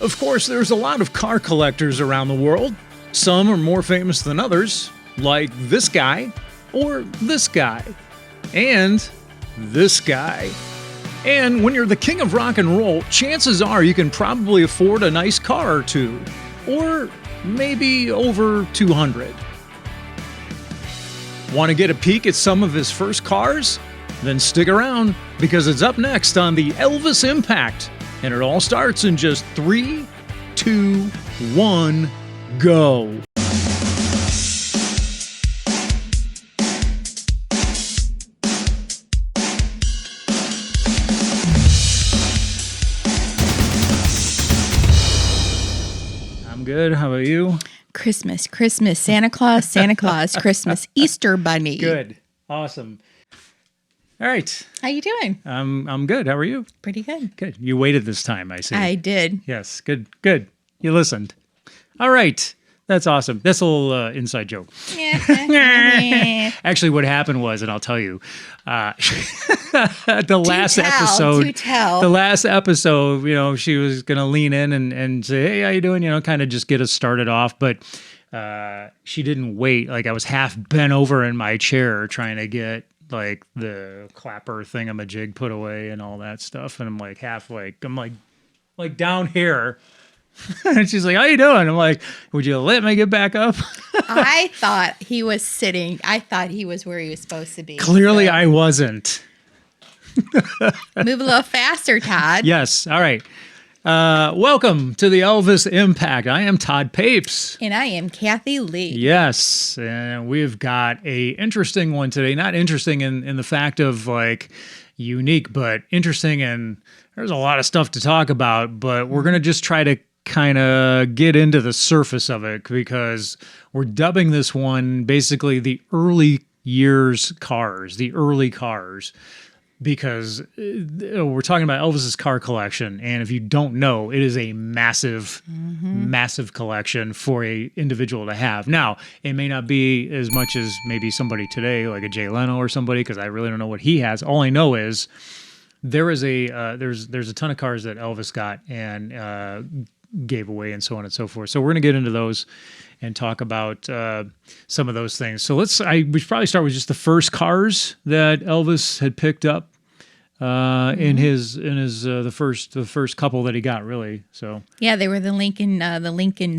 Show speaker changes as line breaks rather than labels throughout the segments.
Of course, there's a lot of car collectors around the world. Some are more famous than others, like this guy, or this guy, and this guy. And when you're the king of rock and roll, chances are you can probably afford a nice car or two, or maybe over 200. Want to get a peek at some of his first cars? Then stick around, because it's up next on the ELVIS Impact. And it all starts in just 3, 2, 1, go. I'm good. How about you?
Christmas, Christmas, Santa Claus, Christmas, Easter Bunny.
Good. Awesome. All right.
How you doing?
I'm good. How are you?
Pretty good.
Good. You waited this time, I see.
I did.
Yes. Good. Good. You listened. All right. That's awesome. That's a little inside joke. Actually, what happened was, and I'll tell you, the last episode, you know, she was going to lean in and say, hey, how you doing? You know, kind of just get us started off. But she didn't wait. Like, I was half bent over in my chair trying to get like the clapper thingamajig put away and all that stuff. And I'm like I'm down here. And she's like, how you doing? I'm like, would you let me get back up?
I thought he was sitting. I thought he was where he was supposed to be.
Clearly, so. I wasn't.
Move a little faster, Todd.
Yes. All right. Welcome to the ELVIS Impact. I am Todd Papes.
And I am Kathy Lee.
Yes. And we've got a interesting one today. Not interesting in the fact of like unique, but interesting. And there's a lot of stuff to talk about, but we're going to just try to kind of get into the surface of it, because we're dubbing this one basically the early years cars, the early cars, because we're talking about Elvis's car collection. And if you don't know, it is a massive, massive collection for a individual to have. Now, it may not be as much as maybe somebody today, like a Jay Leno or somebody, because I really don't know what he has. All I know is there is there's a ton of cars that Elvis got and gave away and so on and so forth. So we're going to get into those and talk about some of those things. So we should probably start with just the first cars that Elvis had picked up in his the first couple that he got, really. So
yeah, they were the Lincoln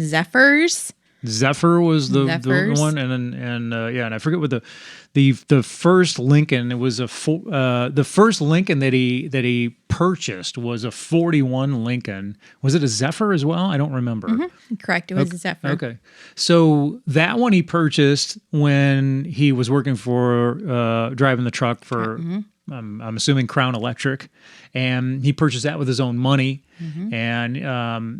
Zephyrs.
Zephyr was the one, and I forget what the first Lincoln. It was the first Lincoln that he purchased was a 41 Lincoln. Was it a Zephyr as well? I don't remember.
Correct, it was a Zephyr.
Okay, so that one he purchased when he was working for driving the truck for. I'm assuming Crown Electric, and he purchased that with his own money. And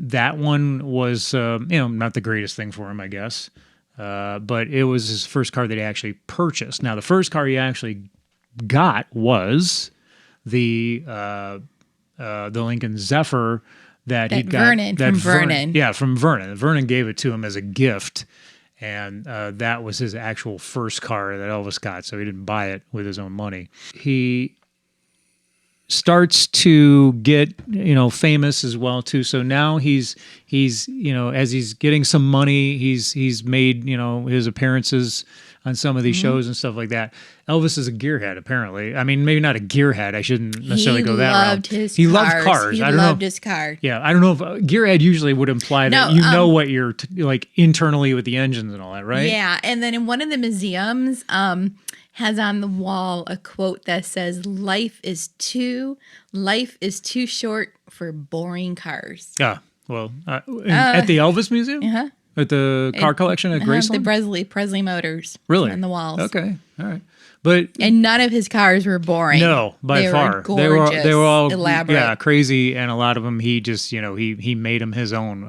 that one was, not the greatest thing for him, I guess. But it was his first car that he actually purchased. Now, the first car he actually got was the Lincoln Zephyr that he got.
From Vernon.
Yeah, from Vernon. Vernon gave it to him as a gift. And that was his actual first car that Elvis got, so he didn't buy it with his own money. He starts to get, famous as well too. So now he's as he's getting some money, he's made, his appearances on some of these shows and stuff like that. Elvis is a gearhead, apparently. I mean, maybe not a gearhead. I shouldn't necessarily go that route.
He loved cars. He loved his car.
Yeah, I don't know if gearhead usually would imply that you know what you're like internally with the engines and all that, right?
Yeah, and then in one of the museums has on the wall a quote that says, life is too short for boring cars."
Yeah, well, at the Elvis Museum? At the car collection at Graceland?
The Presley Motors.
Really?
On the walls.
Okay, all right.
And none of his cars were boring.
No, by far.
They were gorgeous,
they were all
elaborate.
Yeah, crazy, and a lot of them he just, he made them his own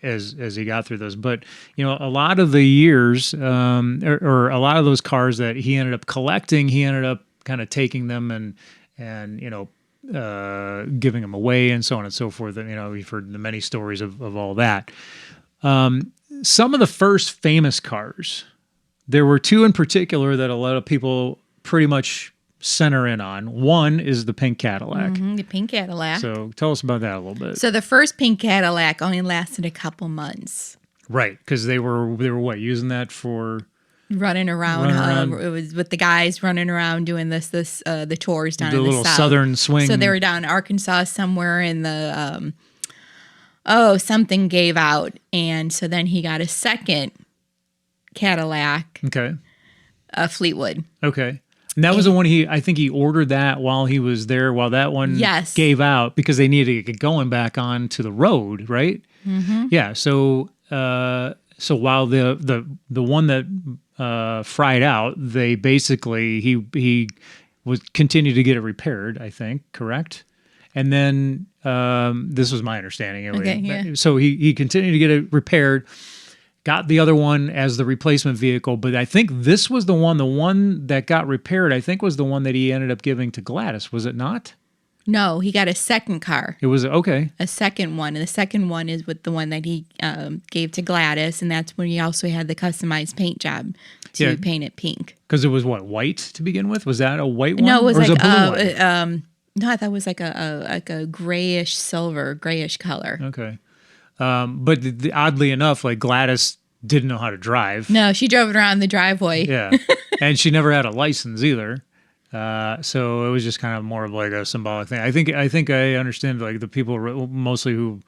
as he got through those. But, a lot of the years or a lot of those cars that he ended up collecting, he ended up kind of taking them and giving them away and so on and so forth. And, we've heard the many stories of all that. Some of the first famous cars, there were two in particular that a lot of people pretty much center in on. One is the pink Cadillac.
The pink Cadillac.
So tell us about that a little bit.
So the first pink Cadillac only lasted a couple months.
Right, because they were what, using that for
running around. It was with the guys running around doing the tours down in the
little
south.
southern swing.
So they were down in Arkansas somewhere in the something gave out, and so then he got a second Cadillac.
Okay.
Fleetwood.
Okay. And that was the one I think he ordered that while he was there, while that one gave out, because they needed to get going back onto the road, right? Mm-hmm. Yeah. So while the one that fried out, they basically he was continued to get it repaired, I think, correct? And then this was my understanding. Anyway.
Okay, yeah.
So he continued to get it repaired. Got the other one as the replacement vehicle, but I think this was the one that got repaired, I think was the one that he ended up giving to Gladys, was it not?
No, he got a second car.
It was, okay.
A second one, and the second one is with the one that he gave to Gladys, and that's when he also had the customized paint job to paint it pink.
Because it was what, white to begin with? Was that a white one?
No, it was
or
like
a blue one?
No, I thought it was like a grayish silver, grayish color.
Okay. But oddly enough, like Gladys didn't know how to drive.
No, she drove it around the driveway.
Yeah. And she never had a license either. So it was just kind of more of like a symbolic thing. I think I understand, like the people mostly who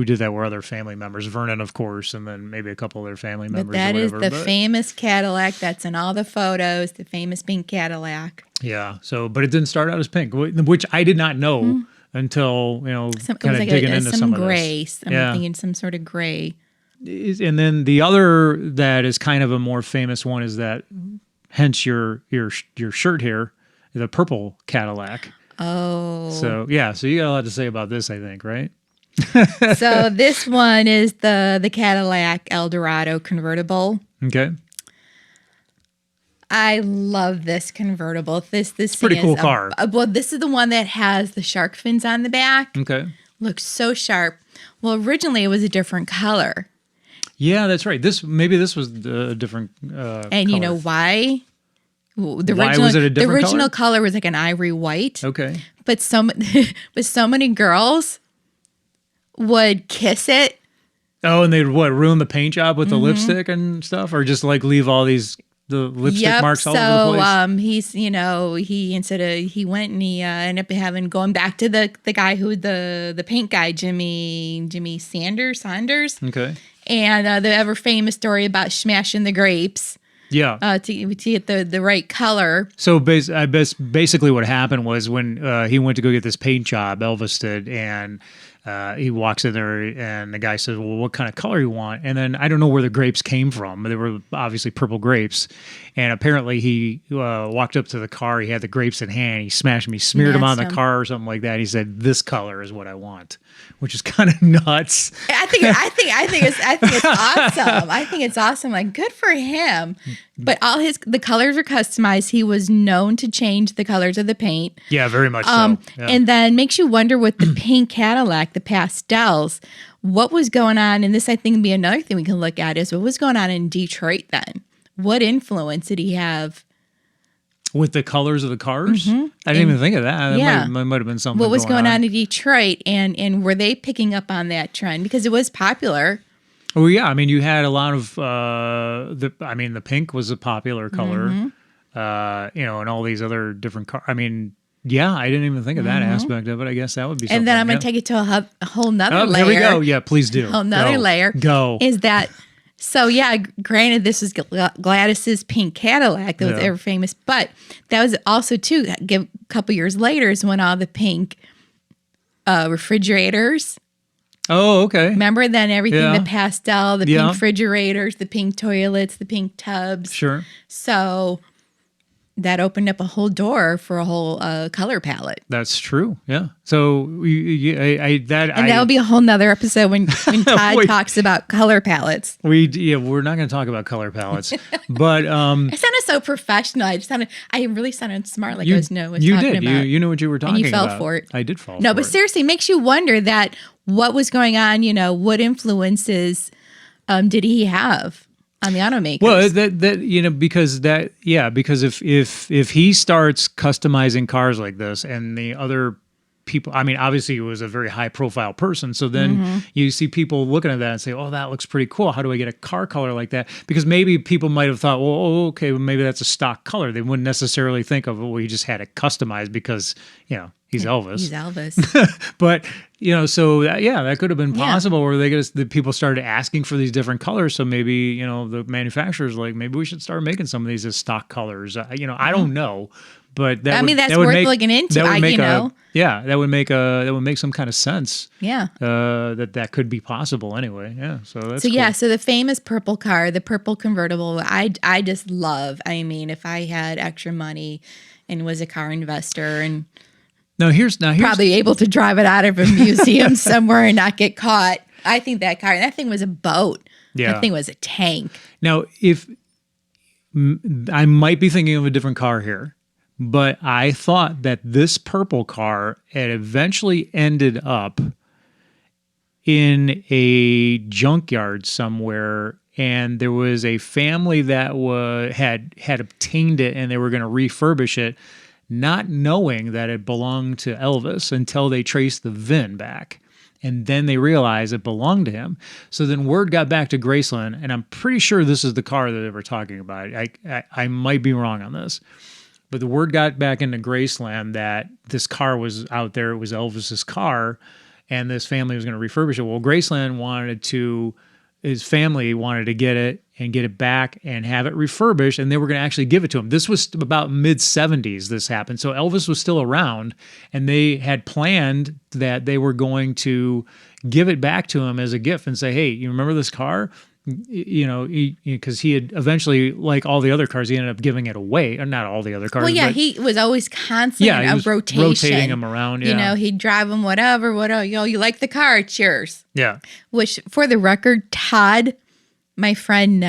did that were other family members. Vernon, of course, and then maybe a couple of their family members.
But that is the
but
famous Cadillac that's in all the photos, the famous pink Cadillac.
Yeah. So, but it didn't start out as pink, which I did not know until, kind of digging into some
gray.
of this.
I'm thinking some sort of gray.
And then the other that is kind of a more famous one is that, hence your shirt here, the purple Cadillac.
Oh.
So yeah, so you got a lot to say about this, I think, right?
So this one is the Cadillac Eldorado convertible.
Okay.
I love this convertible. This
pretty cool car.
Well, this is the one that has the shark fins on the back.
Okay.
Looks so sharp. Well, originally it was a different color.
Yeah, that's right. This was a different
and
color.
you know why?
Why was it a different
The original
color?
color was like an ivory white.
Okay.
But so many girls would kiss it.
Oh, and they'd ruin the paint job with the lipstick and stuff, or just like leave all the lipstick marks all over the place?
He went and he ended up going back to the guy who the paint guy, Jimmy Saunders.
Okay.
And the ever famous story about smashing the grapes.
Yeah.
To get the right color.
So basically what happened was when he went to go get this paint job, Elvis did, and he walks in there and the guy says, well, what kind of color you want? And then I don't know where the grapes came from. They were obviously purple grapes. And apparently he walked up to the car. He had the grapes in hand. He smashed them. He smeared them on the car or something like that. He said, this color is what I want, which is kind of nuts.
I think it's awesome. I think it's awesome. Like, good for him. But the colors are customized. He was known to change the colors of the paint.
Yeah, very much so. Yeah.
And then makes you wonder with the pink Cadillac, the pastels, what was going on. And this, I think, would be another thing we can look at is what was going on in Detroit then. What influence did he have?
With the colors of the cars? I didn't even think of that.
Yeah.
That might have been something.
What was going on in Detroit? And were they picking up on that trend? Because it was popular.
Oh, yeah. I mean, you had a lot of, the pink was a popular color, and all these other different cars. I mean, yeah, I didn't even think of that aspect of it. I guess that would be something.
And then I'm going to take it to a whole nother layer.
Here we go. Yeah, please do.
Whole nother layer.
Go.
Is that... So, yeah, granted, this was Gladys's pink Cadillac that was ever famous, but that was also, too, a couple years later is when all the pink refrigerators.
Oh, okay.
Remember then everything, the pastel, the pink
Yeah.
refrigerators, the pink toilets, the pink tubs.
Sure.
So that opened up a whole door for a whole color palette.
That's true. Yeah. So
that'll be a whole nother episode when Todd talks about color palettes.
We're not going to talk about color palettes, but
I sounded so professional. I really sounded smart, like I was talking about.
You knew what you were talking about.
And you fell for it.
I did fall for it.
No, but seriously, it makes you wonder that what was going on. What influences did he have? on the automakers.
Well, because if he starts customizing cars like this, and the other people, I mean, obviously he was a very high profile person. So then you see people looking at that and say, oh, that looks pretty cool. How do I get a car color like that? Because maybe people might have thought, well, okay, well, maybe that's a stock color. They wouldn't necessarily think of, well, he just had it customized because, he's Elvis.
He's Elvis.
But, so that could have been possible where the people started asking for these different colors. So maybe, the manufacturers maybe we should start making some of these as stock colors. I don't know. But
that's worth looking into. That
would make some kind of sense.
Yeah.
That could be possible anyway. Yeah. So that's cool.
So the famous purple car, the purple convertible, I just love. I mean, if I had extra money and was a car investor and
here's
probably able to drive it out of a museum somewhere and not get caught. I think that thing was a boat.
Yeah.
That thing was a tank.
Now, if I might be thinking of a different car here. But I thought that this purple car had eventually ended up in a junkyard somewhere, and there was a family that had obtained it, and they were going to refurbish it, not knowing that it belonged to Elvis until they traced the VIN back. And then they realized it belonged to him. So then word got back to Graceland, and I'm pretty sure this is the car that they were talking about. I might be wrong on this. But the word got back into Graceland that this car was out there. It was Elvis's car, and this family was going to refurbish it. Well, Graceland his family wanted to get it and get it back and have it refurbished, and they were going to actually give it to him. This was about mid-'70s this happened. So Elvis was still around, and they had planned that they were going to give it back to him as a gift and say, hey, you remember this car? Because he had eventually, like all the other cars, he ended up giving it away. Or not all the other cars.
Well, yeah, he was always constantly
he was
rotation.
Rotating them around, yeah.
He'd drive them, whatever. You like the car, it's yours.
Yeah.
Which, for the record, Todd, my friend,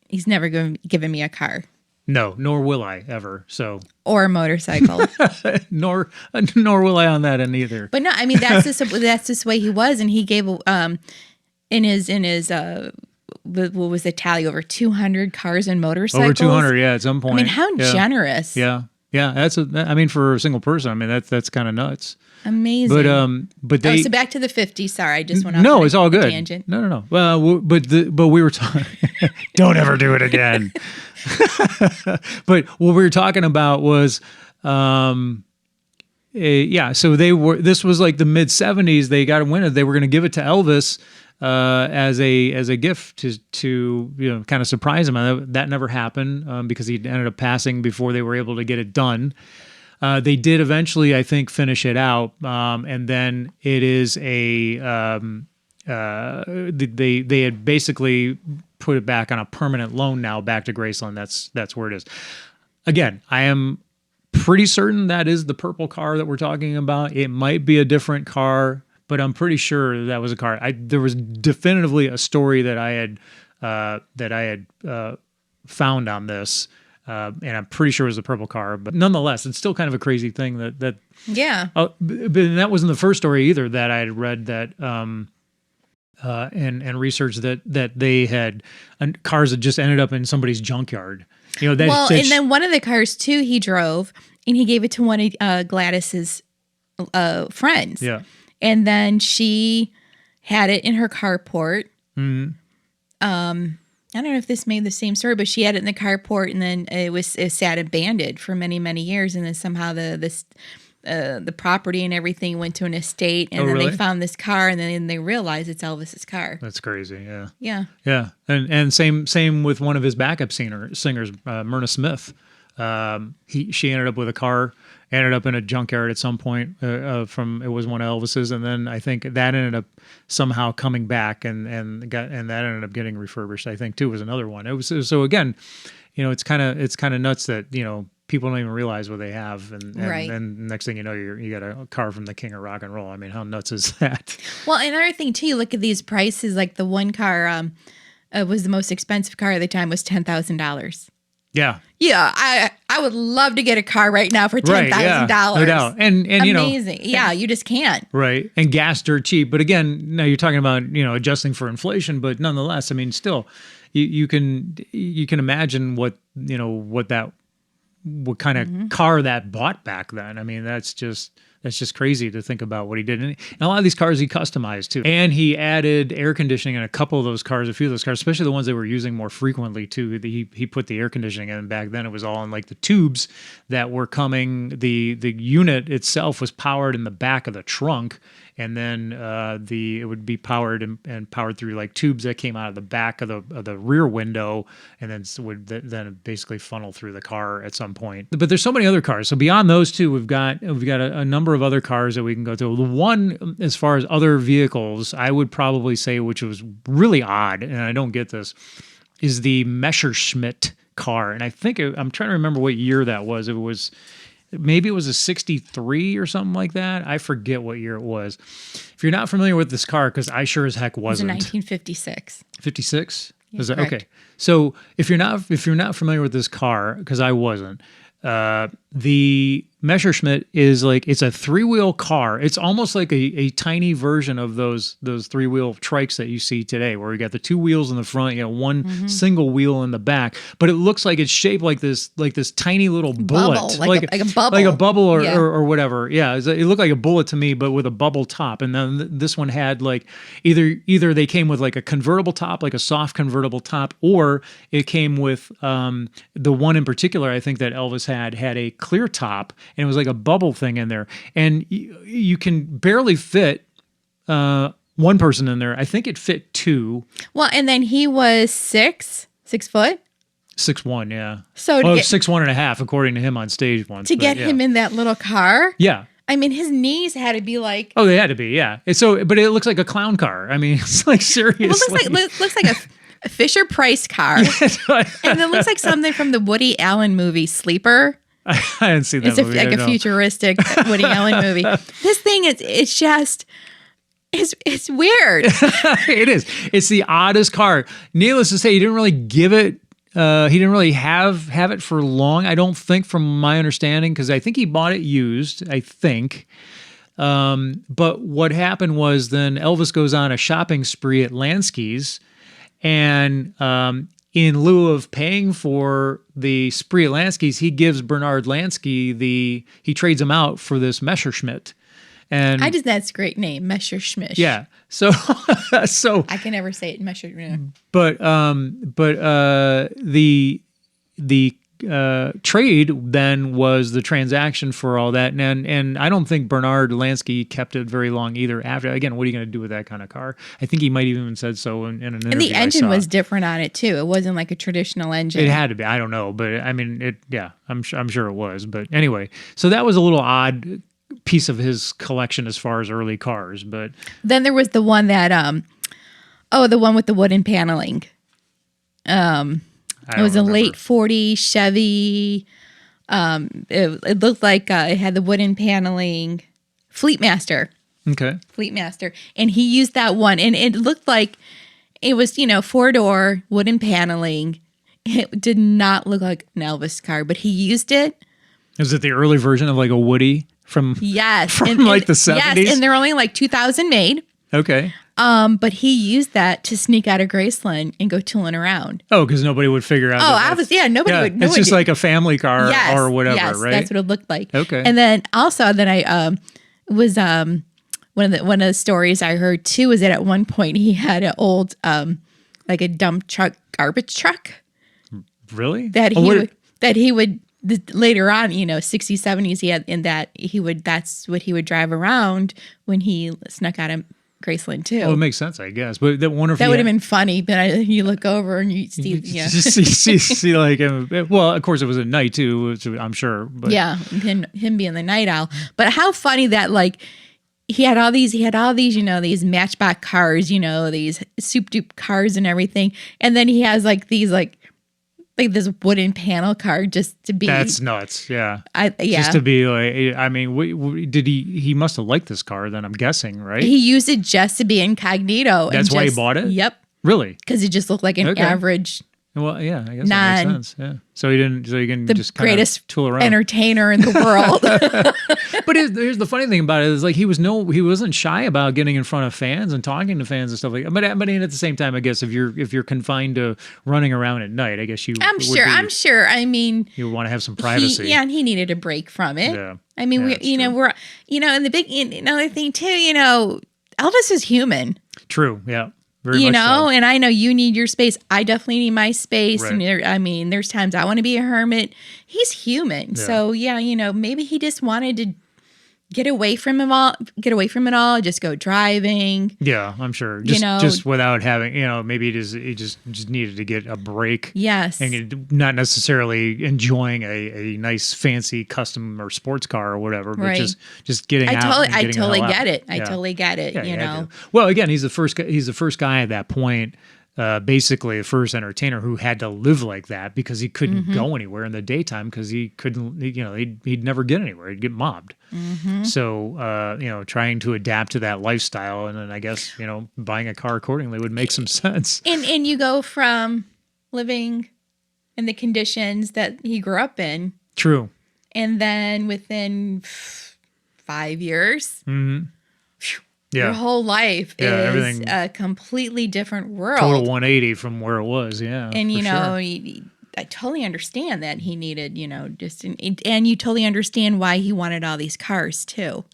he's never given me a car.
No, nor will I ever. So.
Or a motorcycle.
nor will I on that end either.
But no, I mean, that's just the way he was, and he gave in his what was the tally, over 200 cars and motorcycles?
Over 200, yeah, at some point.
I mean, how generous.
Yeah. For a single person, I mean, that's kind of nuts.
Amazing.
But they.
So back to the 50s. Sorry, I just went off.
No, it's all good.
Tangent.
No. Well, but we were talking. Don't ever do it again. But what we were talking about was, so this was like the mid 70s. They got a winner. They were going to give it to Elvis as a gift to kind of surprise him. That never happened because he ended up passing before they were able to get it done. They did eventually, I think, finish it out, and then it is they had basically put it back on a permanent loan now back to Graceland. That's where it is. Again, I am pretty certain that is the purple car that we're talking about. It might be a different car, but I'm pretty sure that was a car. There was definitively a story that I had found on this, and I'm pretty sure it was the purple car. But nonetheless, it's still kind of a crazy thing that
yeah.
But that wasn't the first story either that I had read that and researched that they had cars that just ended up in somebody's junkyard. And
then one of the cars too he drove, and he gave it to one of Gladys's friends.
Yeah.
And then she had it in her carport.
Mm-hmm.
I don't know if this made the same story, but she had it in the carport, and then it sat abandoned for many, many years, and then somehow the property and everything went to an estate, and then
really?
they found this car, and then they realized it's Elvis's car.
That's crazy. Yeah.
Yeah.
Yeah. And same with one of his backup singers, Myrna Smith. She ended up with a car, ended up in a junkyard at some point it was one of Elvis's, and then I think that ended up somehow coming back and that ended up getting refurbished. I think too was another one. It was so again, it's kind of nuts that people don't even realize what they have, and
right.
And next thing you know, you got a car from the king of rock and roll. I mean, how nuts is that?
Well, another thing too, you look at these prices. Like the one car was the most expensive car at the time was $10,000.
Yeah.
Yeah, I would love to get a car right now for $10,000.
Right, yeah, no doubt. And
amazing. Yeah, you just can't.
Right. And gas dirt cheap. But again, now you're talking about, adjusting for inflation, but nonetheless, I mean, still, you can imagine what what kind of car that bought back then. I mean, that's just crazy to think about what he did. And a lot of these cars he customized too. And he added air conditioning in a couple of those cars, a few of those cars, especially the ones they were using more frequently too. He put the air conditioning in. Back then it was all in like the tubes that were coming. The unit itself was powered in the back of the trunk. And then it would be powered and powered through like tubes that came out of the back of the rear window, and then would then basically funnel through the car at some point. But there's so many other cars. So beyond those two, we've got a number of other cars that we can go through. The one, as far as other vehicles, I would probably say, which was really odd, and I don't get this, is the Messerschmitt car. And I think I'm trying to remember what year that was. Maybe it was a 63 or something like that. I forget what year it was. If you're not familiar with this car, because I sure as heck wasn't.
It was 1956.
56?
Yeah,
Is that okay? So if you're not familiar with this car, because I wasn't, the Messerschmitt is like, it's a 3-wheel car. It's almost like a tiny version of those 3-wheel trikes that you see today, where you got the 2 wheels in the front, one single wheel in the back. But it looks like it's shaped like this tiny little bullet,
like a bubble,
like a bubble or whatever. Yeah, it looked like a bullet to me, but with a bubble top. And then this one had like either they came with like a convertible top, like a soft convertible top, or it came with the one in particular. I think that Elvis had a clear top. And it was like a bubble thing in there. And you can barely fit one person in there. I think it fit 2.
Well, and then he was 6 foot?
6'1", yeah.
So
6'1.5", according to him on stage once.
To get him in that little car?
Yeah.
I mean, his knees had to be like...
Oh, they had to be, yeah. But it looks like a clown car. I mean, it's like, seriously.
Well, it looks like a Fisher-Price car. And it looks like something from the Woody Allen movie, Sleeper.
I didn't see that
it's
movie.
It's like a futuristic Woody Allen movie. This thing it's weird.
It is. It's the oddest car. Needless to say, he didn't really give it. He didn't really have it for long, I don't think, from my understanding, because I think he bought it used, I think. But what happened was then Elvis goes on a shopping spree at Lansky's, and in lieu of paying for the spree at Lansky's, he gives Bernard Lansky he trades him out for this Messerschmitt. And
that's a great name, Messerschmitt.
Yeah. So
I can never say it, Messerschmitt.
But the trade then was the transaction for all that, and I don't think Bernard Lansky kept it very long either. After, again, what are you going to do with that kind of car? I think he might have even said so in an interview.
And the engine was different on it too. It wasn't like a traditional engine.
It had to be. I don't know, but I mean, it. Yeah, I'm sure it was. But anyway, so that was a little odd piece of his collection as far as early cars. But
then there was the one that the one with the wooden paneling. It was a late 40s Chevy. It looked like it had the wooden paneling. Fleetmaster.
Okay.
Fleetmaster. And he used that one. And it looked like it was, 4-door wooden paneling. It did not look like an Elvis car, but he used it.
Is it the early version of like a Woody from the 70s?
Yes, and they're only like 2,000 made.
Okay.
But he used that to sneak out of Graceland and go tooling around.
Oh, because nobody would figure out.
Nobody would.
It's just like a family car or whatever,
yes,
right?
That's what it looked like.
Okay.
And then also, I was one of the stories I heard too was that at one point he had an old like a dump truck, garbage truck.
Really?
That he would later on, 60s, 70s, that's what he would drive around when he snuck out of Graceland too.
Well, it makes sense, I guess. But that would
have been funny. But you look over and you see,
just see like him. Well, of course, it was at night too, which I'm sure. But
yeah, him being the night owl. But how funny that like he had all these, these Matchbox cars, these soup dupe cars and everything, and then he has like these like this wooden panel car just to be.
That's nuts. Yeah.
Yeah.
Just to be like, I mean, did he must have liked this car then, I'm guessing, right?
He used it just to be incognito.
That's why he bought it?
Yep.
Really?
Because it just looked like an average
Well, yeah, I guess that makes sense. Yeah. So he didn't. So you can
The
just kind
greatest
of tool around.
entertainer in the world.
But here's the funny thing about it is like he wasn't shy about getting in front of fans and talking to fans and stuff like that. But at the same time, I guess if you're confined to running around at night, I guess
I'm sure. I mean,
you want to have some privacy.
And he needed a break from it.
Yeah.
I mean, we're and the big another thing too. Elvis is human.
True. Yeah. Very much so.
And I know you need your space. I definitely need my space.
Right.
And there's times I want to be a hermit. He's human.
Yeah.
So maybe he just wanted to get away from it all, just go driving.
Yeah, I'm sure. Just without having, maybe he just needed to get a break.
Yes.
And not necessarily enjoying a nice fancy custom or sports car or whatever, but
right.
just getting out.
I totally get it.
Yeah.
I totally get it,
Yeah. Well, again, he's the first guy at that point, basically the first entertainer who had to live like that because he couldn't go anywhere in the daytime because he couldn't, he'd never get anywhere. He'd get mobbed. So, trying to adapt to that lifestyle and then I guess, buying a car accordingly would make some sense.
And you go from living in the conditions that he grew up in.
True.
And then within 5 years, your whole life is a completely different world.
Total 180 from where it was, yeah.
And, I totally understand that he needed, and you totally understand why he wanted all these cars, too.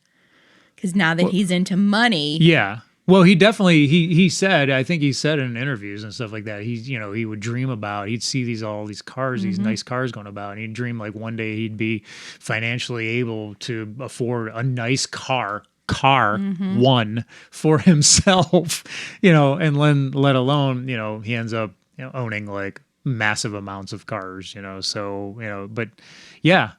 Because now that he's into money.
Yeah. Well, he definitely, he said, I think he said in interviews and stuff like that, he would dream about, he'd see all these cars, these nice cars going about, and he'd dream like one day he'd be financially able to afford a nice car one for himself, and then let alone, he ends up owning like massive amounts of cars, so, but yeah,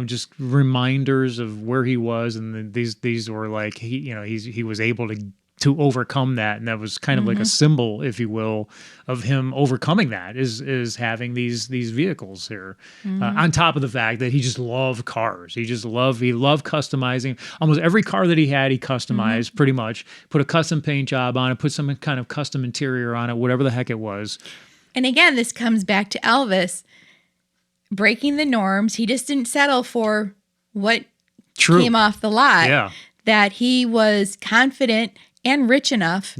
just reminders of where he was. And these were like, he was able to overcome that. And that was kind of like a symbol, if you will, of him overcoming that is having these vehicles here. On top of the fact that he just loved cars. He loved customizing. Almost every car that he had, he customized pretty much, put a custom paint job on it, put some kind of custom interior on it, whatever the heck it was.
And again, this comes back to Elvis breaking the norms. He just didn't settle for what came off the lot.
Yeah.
That he was confident and rich enough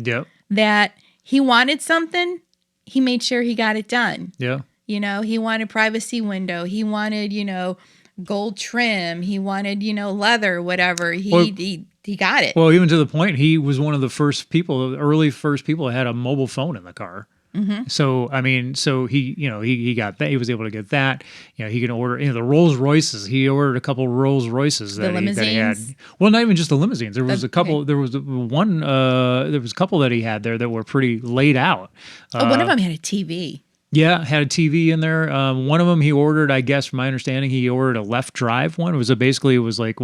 that he wanted something, he made sure he got it done.
Yeah.
He wanted privacy window. He wanted, gold trim. He wanted, leather, whatever. He got it.
Well, even to the point, he was one of the early first people that had a mobile phone in the car. So, he got that. He was able to get that. He can order, the Rolls Royces. He ordered a couple Rolls Royces that he had. Well, not even just the limousines. There was a couple. There was one. There was a couple that he had there that were pretty laid out.
One of them had a TV.
Yeah, had a TV in there. One of them he ordered, I guess, from my understanding, he ordered a left drive one. It was like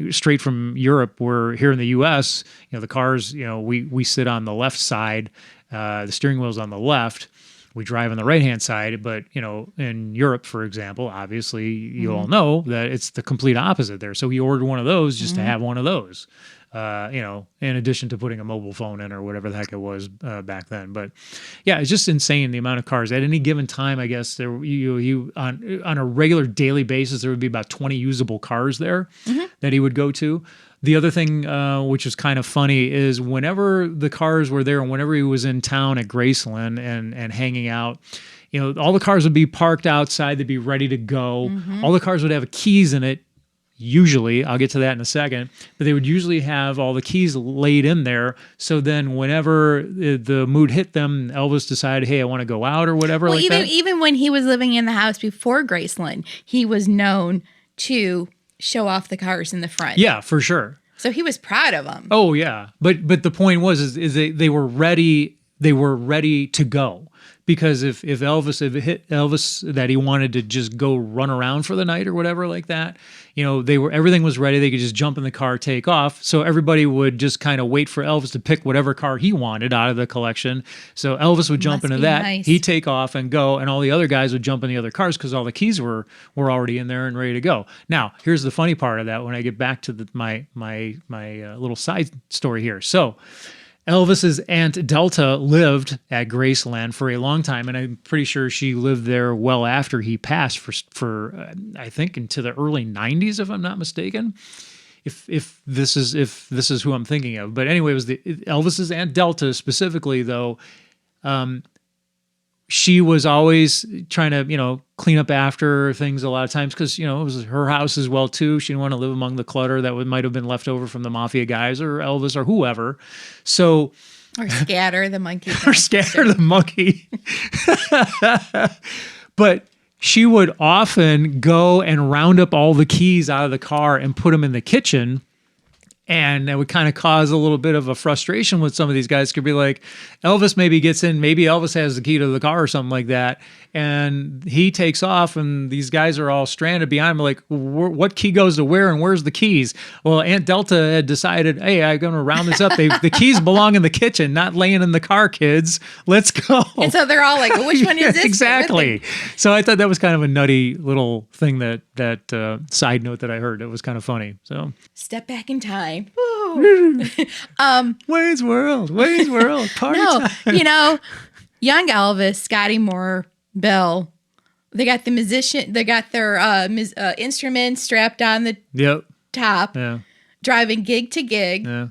straight from Europe. Where here in the U.S., the cars, we sit on the left side. The steering wheel's on the left. We drive on the right-hand side, but, in Europe, for example, obviously, you all know that it's the complete opposite there. So he ordered one of those just to have one of those, in addition to putting a mobile phone in or whatever the heck it was back then. But, yeah, it's just insane the amount of cars. At any given time, I guess, there on a regular daily basis, there would be about 20 usable cars there that he would go to. The other thing, which is kind of funny, is whenever the cars were there and whenever he was in town at Graceland and hanging out, all the cars would be parked outside. They'd be ready to go. All the cars would have keys in it. Usually, I'll get to that in a second, but they would usually have all the keys laid in there. So then whenever the mood hit them, Elvis decided, hey, I want to go out or whatever.
Well,
like that.
Even when he was living in the house before Graceland, he was known to show off the cars in the front.
Yeah, for sure.
So he was proud of them.
Oh yeah, but the point was is they were ready. They were ready to go. Because if it hit Elvis that he wanted to just go run around for the night or whatever like that, everything was ready. They could just jump in the car, take off. So everybody would just kind of wait for Elvis to pick whatever car he wanted out of the collection. So Elvis would jump into that, he'd take off and go, and all the other guys would jump in the other cars because all the keys were already in there and ready to go. Now, here's the funny part of that when I get back to my little side story here. So Elvis's Aunt Delta lived at Graceland for a long time, and I'm pretty sure she lived there well after he passed for I think into the early 90s, if I'm not mistaken. If this is who I'm thinking of, but anyway, it was Elvis's Aunt Delta specifically, though. She was always trying to, clean up after things a lot of times because, it was her house as well, too. She didn't want to live among the clutter that might have been left over from the mafia guys or Elvis or whoever. So,
or Scatter the monkey.
or Scatter the monkey. But she would often go and round up all the keys out of the car and put them in the kitchen. And that would kind of cause a little bit of a frustration with some of these guys. Could be like, Elvis maybe gets in, maybe Elvis has the key to the car or something like that. And he takes off and these guys are all stranded behind him. Like, what key goes to where and where's the keys? Well, Aunt Delta had decided, hey, I'm going to round this up. The keys belong in the kitchen, not laying in the car, kids. Let's go.
And so they're all like, well, which one is this?
Exactly. So I thought that was kind of a nutty little thing that side note that I heard. It was kind of funny. So
step back in time.
Wayne's World, party time.
Young Elvis, Scotty Moore, Bill, they got the musician, they got their instruments strapped on the top, driving gig to gig. Yeah.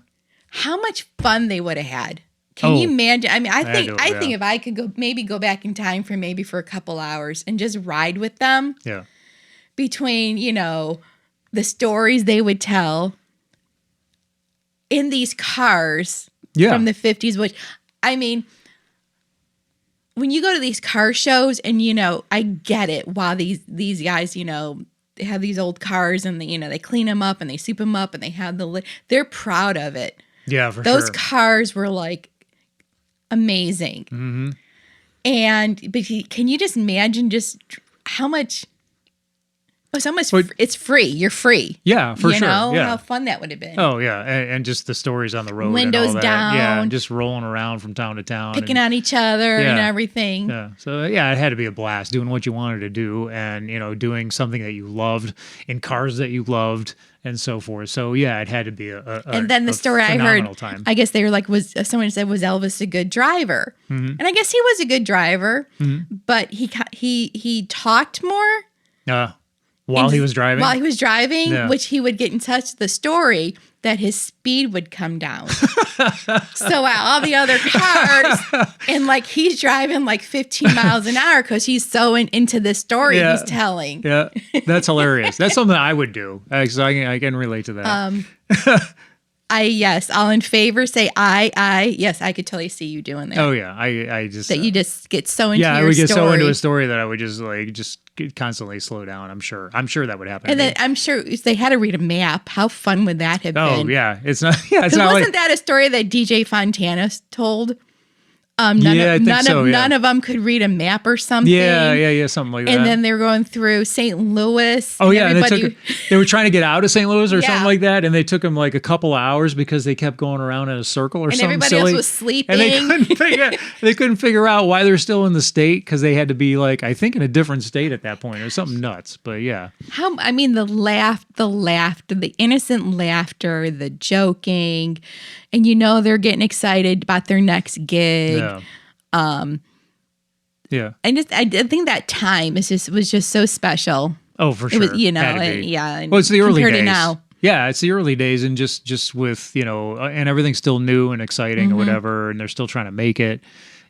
How much fun they would have had. Can you imagine? I mean, I think if I could go back in time for a couple hours and just ride with them.
Yeah.
Between, the stories they would tell in these cars from the 50s, which, I mean, when you go to these car shows and, I get it. Wow, these guys, they have these old cars and, they clean them up and they soup them up and they have they're proud of it.
Yeah, for
Those
sure.
cars were like amazing.
Mm-hmm.
But can you just imagine just how much... It's almost it's free. You're free.
Yeah, for sure. Yeah.
How fun that would have been.
Oh yeah, and just the stories on the road,
windows
and all that.
down,
yeah, and just rolling around from town to town,
picking on each other and everything.
Yeah, so yeah, it had to be a blast doing what you wanted to do, and doing something that you loved in cars that you loved, and so forth. So yeah, it had to be
and then the story I heard,
time.
I guess they were like, someone said, was Elvis a good driver? Mm-hmm. And I guess he was a good driver, but he talked more.
While he was driving?
While he was driving, which he would get in touch with the story that his speed would come down. So all the other cars, and like he's driving like 15 miles an hour because he's so into this story he's telling.
Yeah, that's hilarious. That's something I would do. So I can relate to that.
All in favor say aye. Yes, I could totally see you doing that.
Oh yeah, I just
that you just get so into your story.
Yeah, I would get so into a story that I would just constantly slow down. I'm sure that would happen.
And then I'm sure if they had to read a map, how fun would that have been?
Oh yeah, it's not. Yeah, it's not.
Wasn't that a story that DJ Fontana told?
None
of them could read a map or something.
Yeah, something like that.
And then they were going through St. Louis.
Oh yeah, and they were trying to get out of St. Louis or something like that, and they took them like a couple hours because they kept going around in a circle or something silly.
And everybody else was sleeping.
And they couldn't figure out why they're still in the state because they had to be like, I think, in a different state at that point or something nuts. But yeah,
the laughter, the innocent laughter, the joking, and they're getting excited about their next gig.
Yeah.
I think that time was just so special.
Oh, for sure.
It was, and
well, it's the early days.
To now.
Yeah, it's the early days, and just with and everything's still new and exciting or whatever, and they're still trying to make it.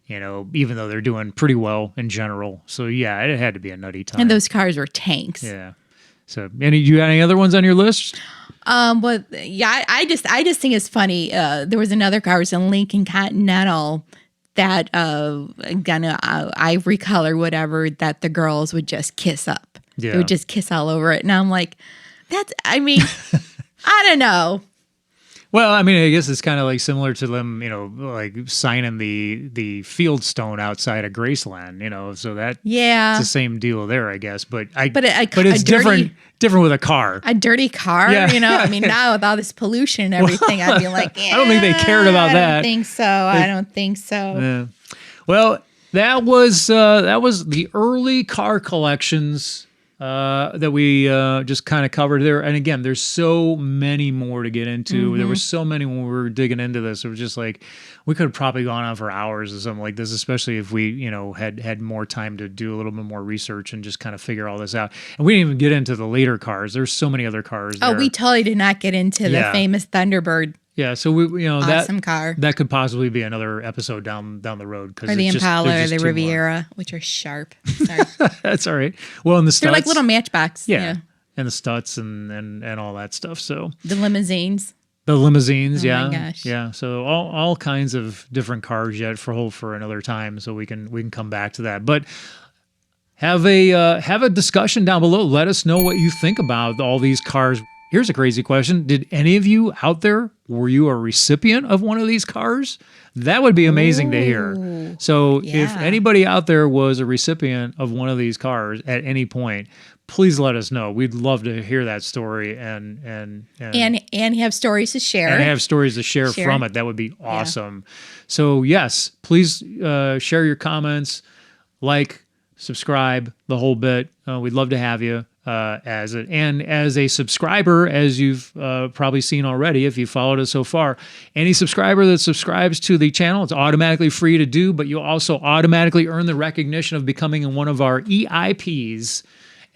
Even though they're doing pretty well in general. So yeah, it had to be a nutty time.
And those cars were tanks.
Yeah. So, you got any other ones on your list?
Well, yeah, I just think it's funny. There was another car, it was a Lincoln Continental that ivory color, whatever, that the girls would just kiss up. Yeah. They would just kiss all over it. And I'm like, I don't know.
Well, I mean, I guess it's kind of like similar to them, like signing the Fieldstone outside of Graceland, so that it's the same deal there, I guess. But it's different with a car.
A dirty car, I mean, now with all this pollution and everything, I'd be like,
I don't think they cared about that.
I don't think so.
Yeah. Well, that was the early car collections that we just kind of covered there. And again, there's so many more to get into. There were so many when we were digging into this. It was just like we could have probably gone on for hours or something like this, especially if we, had more time to do a little bit more research and just kind of figure all this out. And we didn't even get into the later cars. There's so many other cars.
Oh, we totally did not get into the famous Thunderbird.
Yeah, so we,
awesome car
that could possibly be another episode down the road, because
or the Impala or the Riviera, which are sharp. Sorry.
That's all right. Well, and the Stutz,
they're like little Matchbox.
Yeah, and the Stutz and all that stuff. So
the limousines.
The limousines,
oh
yeah,
my gosh.
yeah. So all kinds of different cars yet for another time, so we can come back to that. But have a discussion down below. Let us know what you think about all these cars. Here's a crazy question. Did any of you out there, were you a recipient of one of these cars? That would be amazing to hear. So if anybody out there was a recipient of one of these cars at any point, please let us know. We'd love to hear that story and
have stories to share.
And have stories to share from it. That would be awesome. So yes, please share your comments, subscribe, the whole bit. We'd love to have you. As a subscriber, as you've probably seen already, if you followed us so far, any subscriber that subscribes to the channel, it's automatically free to do, but you'll also automatically earn the recognition of becoming one of our EIPs,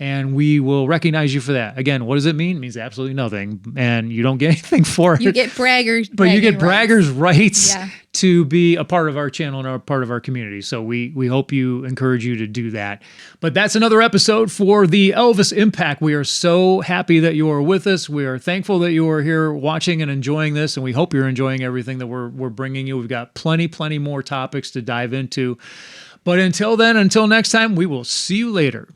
and we will recognize you for that. Again, what does it mean? It means absolutely nothing, and you don't get anything for it.
You get braggers,
but you get braggers' rights to be a part of our channel and a part of our community. So we hope you encourage you to do that. But that's another episode for the Elvis Impact. We are so happy that you are with us. We are thankful that you are here watching and enjoying this, and we hope you're enjoying everything that we're bringing you. We've got plenty more topics to dive into. But until then, until next time, we will see you later.